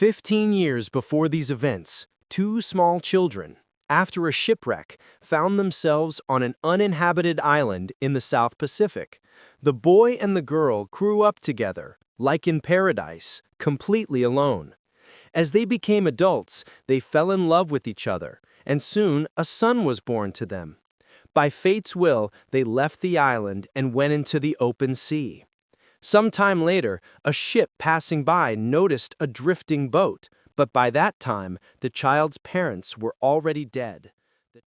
15 years before these events, two small children, after a shipwreck, found themselves on an uninhabited island in the South Pacific. The boy and the girl grew up together, like in paradise, completely alone. As they became adults, they fell in love with each other, and soon a son was born to them. By fate's will, they left the island and went into the open sea. Some time later, a ship passing by noticed a drifting boat, but by that time, the child's parents were already dead.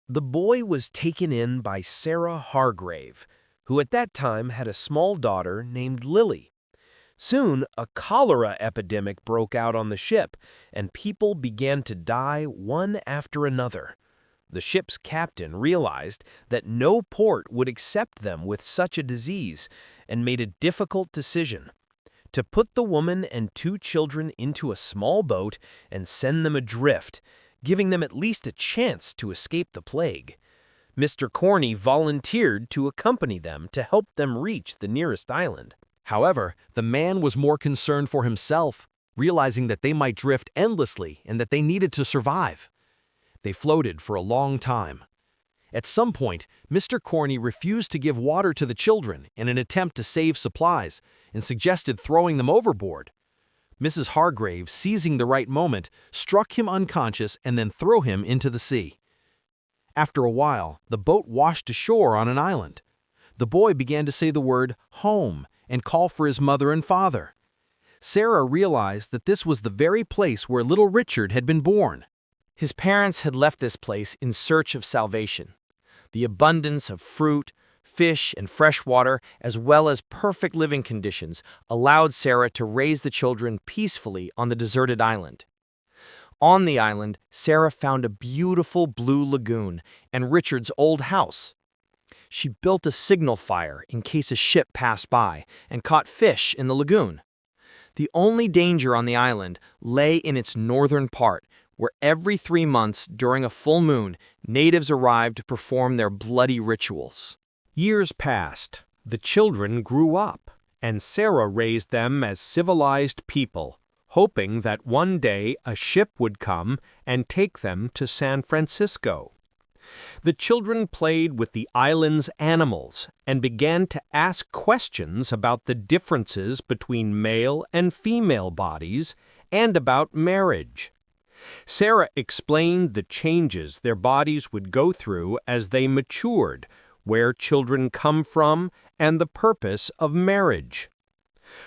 The boy was taken in by Sarah Hargrave, who at that time had a small daughter named Lily. Soon, a cholera epidemic broke out on the ship, and people began to die one after another. The ship's captain realized that no port would accept them with such a disease and made a difficult decision: to put the woman and two children into a small boat and send them adrift, giving them at least a chance to escape the plague. Mr. Corney volunteered to accompany them to help them reach the nearest island. However, the man was more concerned for himself, realizing that they might drift endlessly and that they needed to survive. They floated for a long time. At some point, Mr. Corney refused to give water to the children in an attempt to save supplies and suggested throwing them overboard. Mrs. Hargrave, seizing the right moment, struck him unconscious and then threw him into the sea. After a while, the boat washed ashore on an island. The boy began to say the word home and call for his mother and father. Sarah realized that this was the very place where little Richard had been born. His parents had left this place in search of salvation. The abundance of fruit, fish, and fresh water, as well as perfect living conditions, allowed Sarah to raise the children peacefully on the deserted island. On the island, Sarah found a beautiful blue lagoon and Richard's old house. She built a signal fire in case a ship passed by and caught fish in the lagoon. The only danger on the island lay in its northern part, where every 3 months during a full moon, natives arrived to perform their bloody rituals. Years passed, the children grew up, and Sarah raised them as civilized people, hoping that one day a ship would come and take them to San Francisco. The children played with the island's animals and began to ask questions about the differences between male and female bodies and about marriage. Sarah explained the changes their bodies would go through as they matured, where children come from, and the purpose of marriage.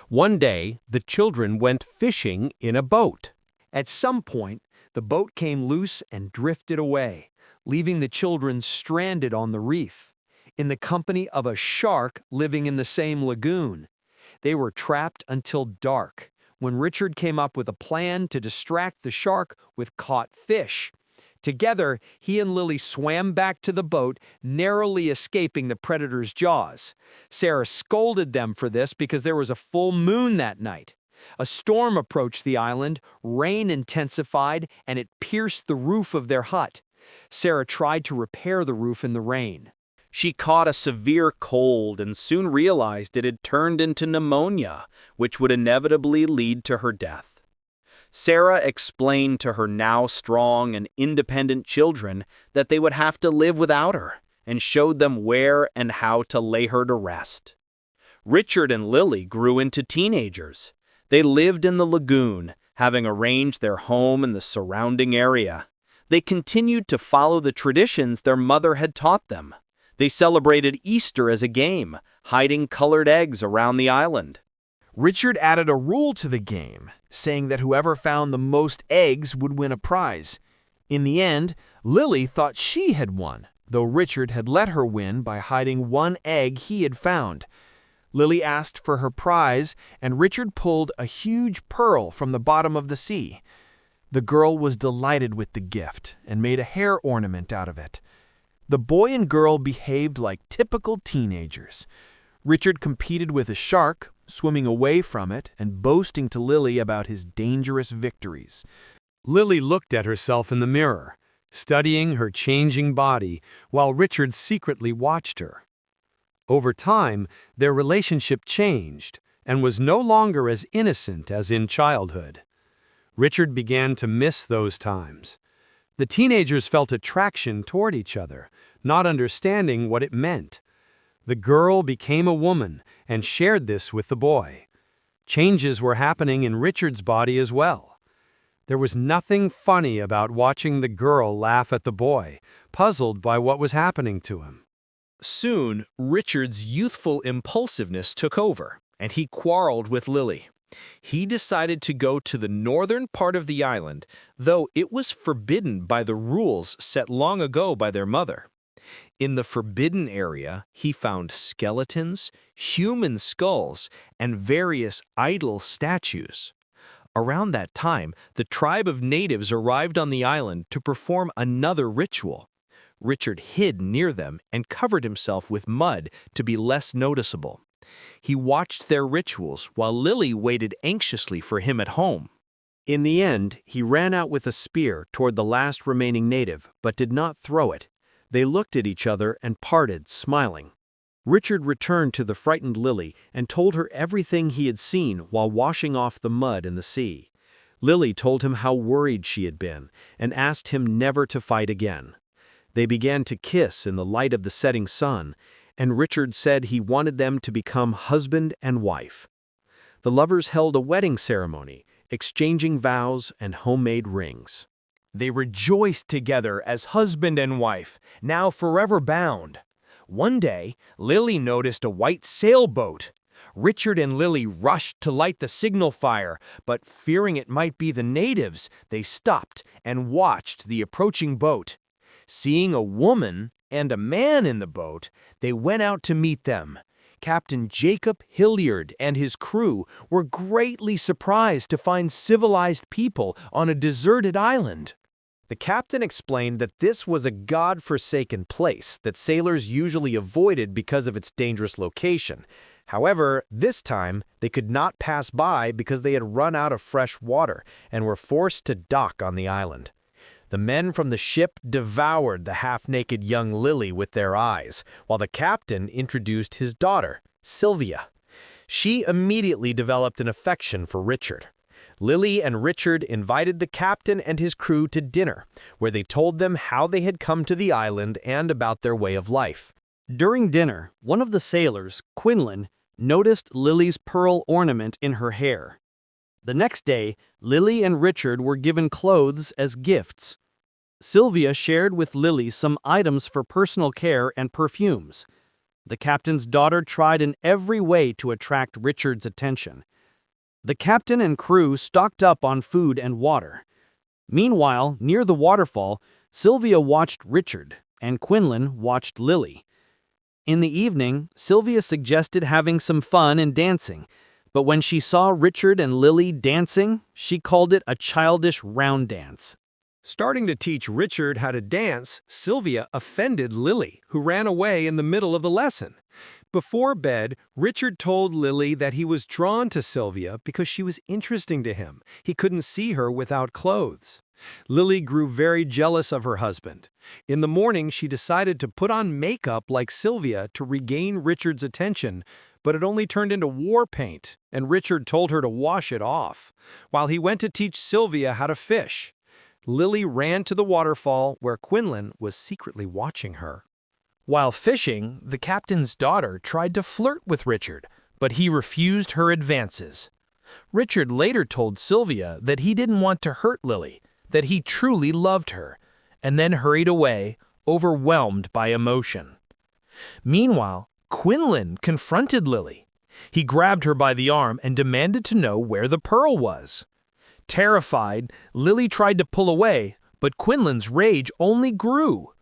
One day, the children went fishing in a boat. At some point, the boat came loose and drifted away, leaving the children stranded on the reef, in the company of a shark living in the same lagoon. They were trapped until dark, when Richard came up with a plan to distract the shark with caught fish. Together, he and Lily swam back to the boat, narrowly escaping the predator's jaws. Sarah scolded them for this because there was a full moon that night. A storm approached the island, rain intensified, and it pierced the roof of their hut. Sarah tried to repair the roof in the rain. She caught a severe cold and soon realized it had turned into pneumonia, which would inevitably lead to her death. Sarah explained to her now strong and independent children that they would have to live without her, and showed them where and how to lay her to rest. Richard and Lily grew into teenagers. They lived in the lagoon, having arranged their home in the surrounding area. They continued to follow the traditions their mother had taught them. They celebrated Easter as a game, hiding colored eggs around the island. Richard added a rule to the game, saying that whoever found the most eggs would win a prize. In the end, Lily thought she had won, though Richard had let her win by hiding one egg he had found. Lily asked for her prize, and Richard pulled a huge pearl from the bottom of the sea. The girl was delighted with the gift and made a hair ornament out of it. The boy and girl behaved like typical teenagers. Richard competed with a shark, swimming away from it and boasting to Lily about his dangerous victories. Lily looked at herself in the mirror, studying her changing body, while Richard secretly watched her. Over time, their relationship changed and was no longer as innocent as in childhood. Richard began to miss those times. The teenagers felt attraction toward each other, not understanding what it meant. The girl became a woman and shared this with the boy. Changes were happening in Richard's body as well. There was nothing funny about watching the girl laugh at the boy, puzzled by what was happening to him. Soon, Richard's youthful impulsiveness took over, and he quarreled with Lily. He decided to go to the northern part of the island, though it was forbidden by the rules set long ago by their mother. In the forbidden area, he found skeletons, human skulls, and various idol statues. Around that time, the tribe of natives arrived on the island to perform another ritual. Richard hid near them and covered himself with mud to be less noticeable. He watched their rituals while Lily waited anxiously for him at home. In the end, he ran out with a spear toward the last remaining native, but did not throw it. They looked at each other and parted, smiling. Richard returned to the frightened Lily and told her everything he had seen while washing off the mud in the sea. Lily told him how worried she had been and asked him never to fight again. They began to kiss in the light of the setting sun, and Richard said he wanted them to become husband and wife. The lovers held a wedding ceremony, exchanging vows and homemade rings. They rejoiced together as husband and wife, now forever bound. One day, Lily noticed a white sailboat. Richard and Lily rushed to light the signal fire, but fearing it might be the natives, they stopped and watched the approaching boat. Seeing a woman and a man in the boat, they went out to meet them. Captain Jacob Hilliard and his crew were greatly surprised to find civilized people on a deserted island. The captain explained that this was a god-forsaken place that sailors usually avoided because of its dangerous location. However, this time, they could not pass by because they had run out of fresh water and were forced to dock on the island. The men from the ship devoured the half-naked young Lily with their eyes, while the captain introduced his daughter, Sylvia. She immediately developed an affection for Richard. Lily and Richard invited the captain and his crew to dinner, where they told them how they had come to the island and about their way of life. During dinner, one of the sailors, Quinlan, noticed Lily's pearl ornament in her hair. The next day, Lily and Richard were given clothes as gifts. Sylvia shared with Lily some items for personal care and perfumes. The captain's daughter tried in every way to attract Richard's attention. The captain and crew stocked up on food and water. Meanwhile, near the waterfall, Sylvia watched Richard, and Quinlan watched Lily. In the evening, Sylvia suggested having some fun and dancing, but when she saw Richard and Lily dancing, she called it a childish round dance. Starting to teach Richard how to dance, Sylvia offended Lily, who ran away in the middle of the lesson. Before bed, Richard told Lily that he was drawn to Sylvia because she was interesting to him. He couldn't see her without clothes. Lily grew very jealous of her husband. In the morning, she decided to put on makeup like Sylvia to regain Richard's attention, but it only turned into war paint, and Richard told her to wash it off, while he went to teach Sylvia how to fish. Lily ran to the waterfall where Quinlan was secretly watching her. While fishing, the captain's daughter tried to flirt with Richard, but he refused her advances. Richard later told Sylvia that he didn't want to hurt Lily, that he truly loved her, and then hurried away, overwhelmed by emotion. Meanwhile, Quinlan confronted Lily. He grabbed her by the arm and demanded to know where the pearl was. Terrified, Lily tried to pull away, but Quinlan's rage only grew.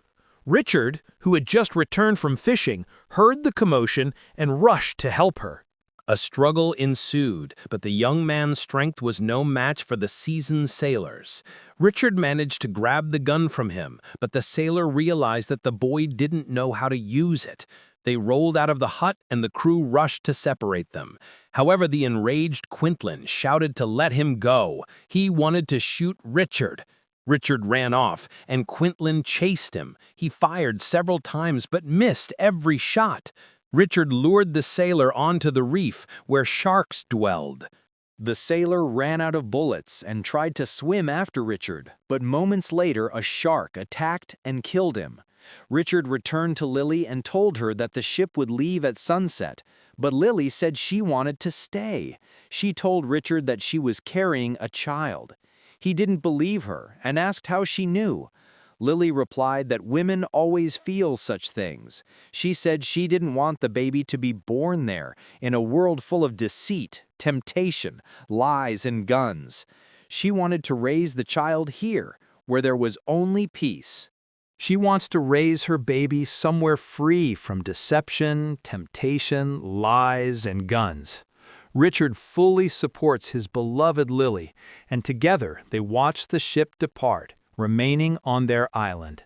Richard, who had just returned from fishing, heard the commotion and rushed to help her. A struggle ensued, but the young man's strength was no match for the seasoned sailor's. Richard managed to grab the gun from him, but the sailor realized that the boy didn't know how to use it. They rolled out of the hut and the crew rushed to separate them. However, the enraged Quinlan shouted to let him go. He wanted to shoot Richard. Richard ran off, and Quinlan chased him. He fired several times but missed every shot. Richard lured the sailor onto the reef where sharks dwelled. The sailor ran out of bullets and tried to swim after Richard, but moments later a shark attacked and killed him. Richard returned to Lily and told her that the ship would leave at sunset, but Lily said she wanted to stay. She told Richard that she was carrying a child. He didn't believe her and asked how she knew. Lily replied that women always feel such things. She said she didn't want the baby to be born there, in a world full of deceit, temptation, lies, and guns. She wanted to raise the child here, where there was only peace. She wants to raise her baby somewhere free from deception, temptation, lies, and guns. Richard fully supports his beloved Lily, and together they watch the ship depart, remaining on their island.